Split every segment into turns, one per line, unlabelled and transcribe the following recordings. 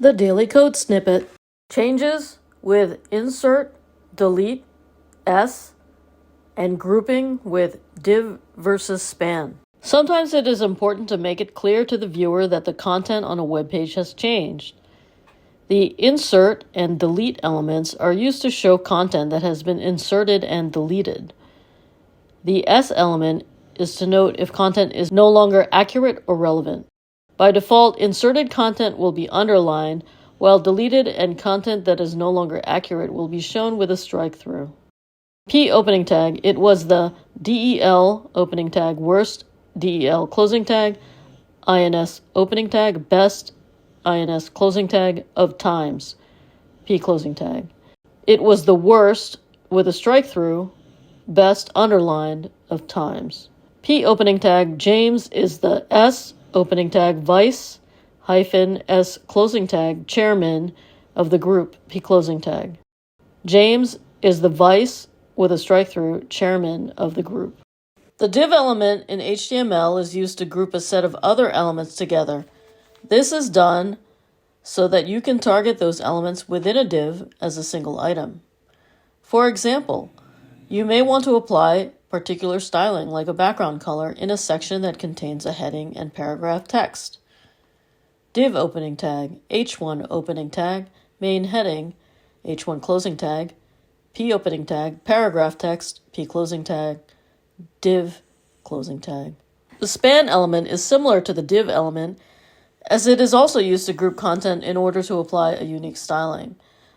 The Daily Code Snippet. Changes with insert, delete, s, and grouping with div versus span. Sometimes it is important to make it clear to the viewer that the content on a web page has changed. The insert and delete elements are used to show content that has been inserted and deleted. The S element is to note if content is no longer accurate or relevant. By default, inserted content will be underlined, while deleted and content that is no longer accurate will be shown with a strike-through. P opening tag, it was the DEL opening tag worst, DEL closing tag, INS opening tag best, INS closing tag of times, P closing tag. It was the worst with a strike-through, best underlined of times. P opening tag, James is the S opening tag vice hyphen S closing tag chairman of the group, P closing tag. James is the vice with a strike-through chairman of the group. The div element in HTML is used to group a set of other elements together. This is done so that you can target those elements within a div as a single item. For example, you may want to apply particular styling like a background color in a section that contains a heading and paragraph text. Div opening tag, H1 opening tag, main heading, H1 closing tag, P opening tag, paragraph text, P closing tag, div closing tag. The span element is similar to the div element, as it is also used to group content in order to apply a unique styling.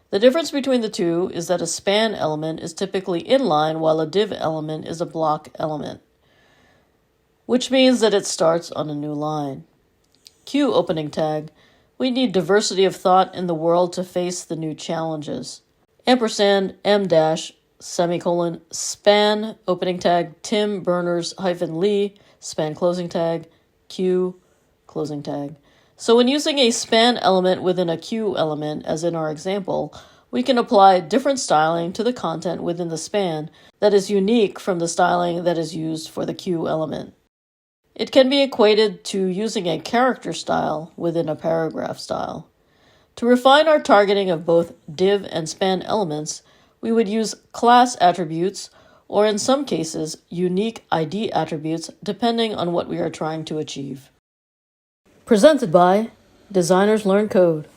The difference between the two is that a span element is typically inline while a div element is a block element, which means that it starts on a new line. Q opening tag, we need diversity of thought in the world to face the new challenges. Ampersand M dash semicolon span opening tag Tim Berners-Lee span closing tag Q closing tag. So when using a span element within a Q element, as in our example, we can apply different styling to the content within the span that is unique from the styling that is used for the Q element. It can be equated to using a character style within a paragraph style. To refine our targeting of both div and span elements, we would use class attributes, or in some cases, unique ID attributes, depending on what we are trying to achieve. Presented by Designers Learn Code.